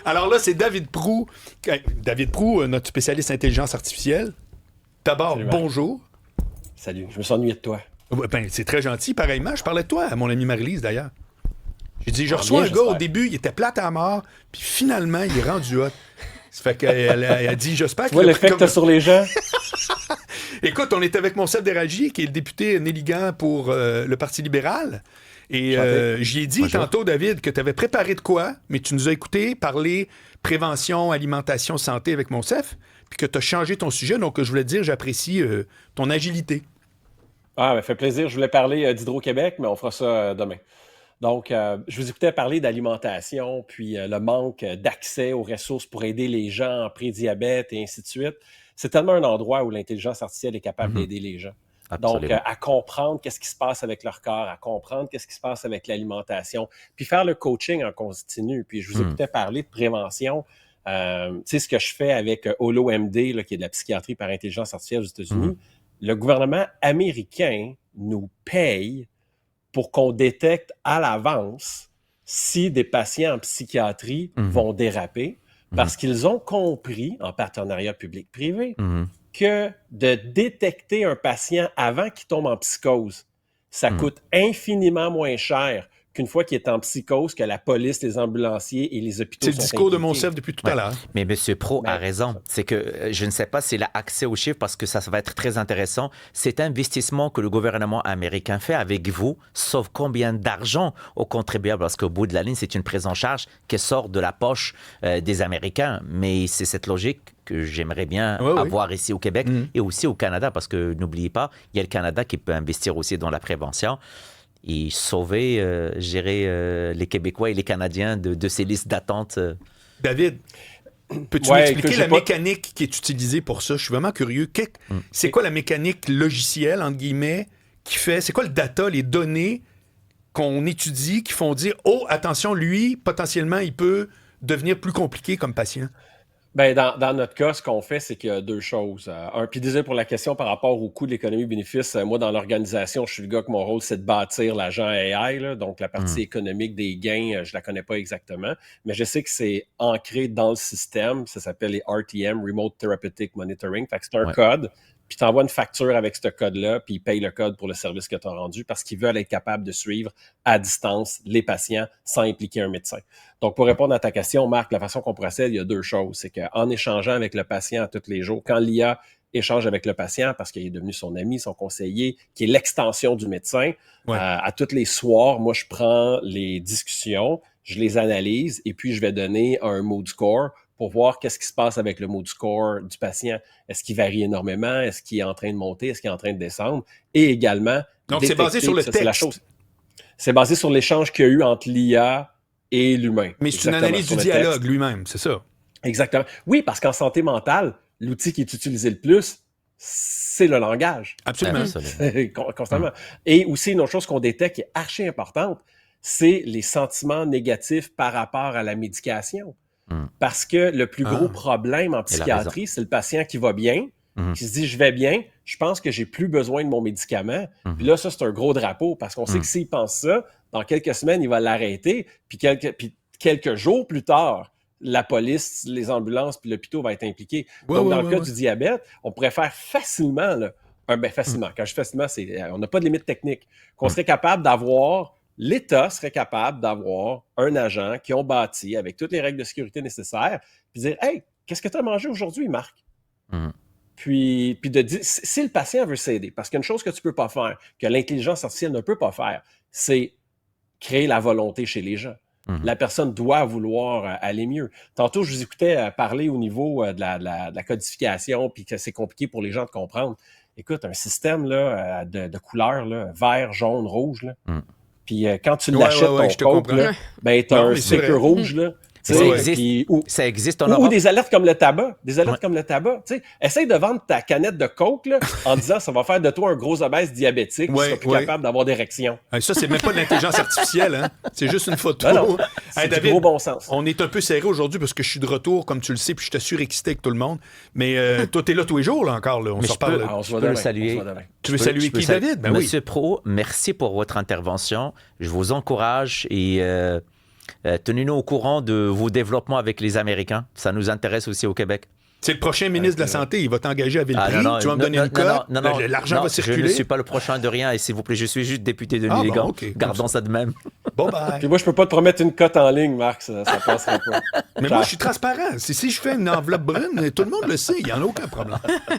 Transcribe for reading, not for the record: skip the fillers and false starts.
Alors là, c'est David Proulx. David Proulx, notre spécialiste intelligence artificielle. D'abord, Salut, bonjour. Salut, je me suis ennuyé de toi. Ben, c'est très gentil, pareillement. Je parlais de toi à mon ami Marie-Lise, d'ailleurs. J'ai dit, je reçois bien, un gars, au j'espère. début, il était plate à mort, puis finalement, il est rendu hot. Ça fait qu'elle a dit, j'espère Tu qu'il vois a l'effet pris que t'as sur les gens? Écoute, on est avec Monsef Déragi, qui est le député Néligan pour le Parti libéral. Et j'y ai dit tantôt, David, que tu avais préparé de quoi, mais tu nous as écouté parler prévention, alimentation, santé avec Monsef, puis que tu as changé ton sujet. Donc, je voulais te dire, j'apprécie ton agilité. Ah, ça fait plaisir. Je voulais parler d'Hydro-Québec, mais on fera ça demain. Donc, je vous écoutais parler d'alimentation, puis le manque d'accès aux ressources pour aider les gens en prédiabète et ainsi de suite. C'est tellement un endroit où l'intelligence artificielle est capable d'aider les gens. Absolument. Donc, à comprendre qu'est-ce qui se passe avec leur corps, à comprendre qu'est-ce qui se passe avec l'alimentation, puis faire le coaching en continu. Puis, je vous écoutais parler de prévention. Tu sais, ce que je fais avec HoloMD, là, qui est de la psychiatrie par intelligence artificielle aux États-Unis, le gouvernement américain nous paye pour qu'on détecte à l'avance si des patients en psychiatrie vont déraper, parce qu'ils ont compris, en partenariat public-privé, que de détecter un patient avant qu'il tombe en psychose, ça coûte infiniment moins cher qu'une fois qu'il est en psychose, que la police, les ambulanciers et les hôpitaux C'est sont le discours de impliqués. Monsef depuis tout à l'heure. Mais M. Pro a Mais- raison. C'est que je ne sais pas s'il a accès aux chiffres parce que ça va être très intéressant. Cet investissement que le gouvernement américain fait avec vous sauve combien d'argent aux contribuables? Parce qu'au bout de la ligne, c'est une prise en charge qui sort de la poche des Américains. Mais c'est cette logique que j'aimerais bien avoir ici au Québec et aussi au Canada. Parce que n'oubliez pas, il y a le Canada qui peut investir aussi dans la prévention et sauver, gérer les Québécois et les Canadiens de ces listes d'attente. David, peux-tu Ouais, m'expliquer que j'ai la pas- mécanique qui est utilisée pour ça? Je suis vraiment curieux. C'est quoi la mécanique logicielle, entre guillemets, qui fait... C'est quoi le data, les données qu'on étudie qui font dire « Oh, attention, lui, potentiellement, il peut devenir plus compliqué comme patient. » Ben, dans notre cas, ce qu'on fait, c'est qu'il y a deux choses. Puis désolé pour la question par rapport au coût de l'économie-bénéfice. Moi, dans l'organisation, je suis le gars que mon rôle, c'est de bâtir l'agent AI. Là, donc, la partie économique des gains, je la connais pas exactement. Mais je sais que c'est ancré dans le système. Ça s'appelle les RTM, Remote Therapeutic Monitoring. Fait que c'est un code. Puis tu envoies une facture avec ce code-là, puis ils payent le code pour le service que tu as rendu parce qu'ils veulent être capables de suivre à distance les patients sans impliquer un médecin. Donc, pour répondre à ta question, Marc, la façon qu'on procède, il y a deux choses. C'est qu'en échangeant avec le patient tous les jours, quand l'IA échange avec le patient parce qu'il est devenu son ami, son conseiller, qui est l'extension du médecin, à tous les soirs, moi, je prends les discussions, je les analyse et puis je vais donner un mood score pour voir qu'est-ce qui se passe avec le mood score du patient. Est-ce qu'il varie énormément? Est-ce qu'il est en train de monter? Est-ce qu'il est en train de descendre? Et également, Donc, c'est basé sur le ça, texte. c'est la chose. C'est basé sur l'échange qu'il y a eu entre l'IA et l'humain. Mais c'est une analyse du dialogue lui-même, c'est ça? Exactement. Oui, parce qu'en santé mentale, l'outil qui est utilisé le plus, c'est le langage. Absolument. Constamment. Et aussi, une autre chose qu'on détecte qui est archi importante, c'est les sentiments négatifs par rapport à la médication. Parce que le plus gros problème en psychiatrie, c'est le patient qui va bien, qui se dit « je vais bien, je pense que j'ai plus besoin de mon médicament ». Puis là, ça, c'est un gros drapeau parce qu'on sait que s'il pense ça, dans quelques semaines, il va l'arrêter. Puis quelques jours plus tard, la police, les ambulances puis l'hôpital vont être impliqués. Donc, dans le cas du diabète, on pourrait faire facilement, là, facilement, quand je dis facilement, on n'a pas de limite technique, qu'on serait capable d'avoir... L'État serait capable d'avoir un agent qui ont bâti avec toutes les règles de sécurité nécessaires, puis dire « Hey, qu'est-ce que tu as mangé aujourd'hui, Marc? » Puis de dire, si le patient veut s'aider, parce qu'une chose que tu ne peux pas faire, que l'intelligence artificielle ne peut pas faire, c'est créer la volonté chez les gens. La personne doit vouloir aller mieux. Tantôt, je vous écoutais parler au niveau de la codification, puis que c'est compliqué pour les gens de comprendre. Écoute, un système là, de couleurs, là, vert, jaune, rouge, là, puis quand tu l'achètes, ton coke, là, ben, tu as un sticker rouge. Là, ça existe en Europe. Ou des alertes comme le tabac. Des alertes comme le tabac. Essaye de vendre ta canette de coke là, en disant ça va faire de toi un gros obèse diabétique qui sera plus capable d'avoir d'érection. Ça, c'est même pas de l'intelligence artificielle. Hein? C'est juste une photo. Non, c'est du David, gros bon sens. On est un peu serré aujourd'hui parce que je suis de retour, comme tu le sais, puis je t'assure excité avec tout le monde. Mais toi, t'es là tous les jours, là, encore. Là. On se reparle. Je peux le saluer. Tu veux saluer qui, David? Ben Monsieur Pro, merci pour votre intervention. Je vous encourage et Tenez-nous au courant de vos développements avec les Américains. Ça nous intéresse aussi au Québec. C'est le prochain ministre de la Santé. Il va t'engager à Villeprix. Tu vas me donner une cote. L'argent va circuler. Je ne suis pas le prochain de rien. Et s'il vous plaît, je suis juste député de l'Illégan. Bon, okay, gardons ça de même. Bon, bye. Puis moi, je peux pas te promettre une cote en ligne, Marc. Ça passera pas. Mais moi, je suis transparent. Si je fais une enveloppe brune, tout le monde le sait. Il n'y en a aucun problème.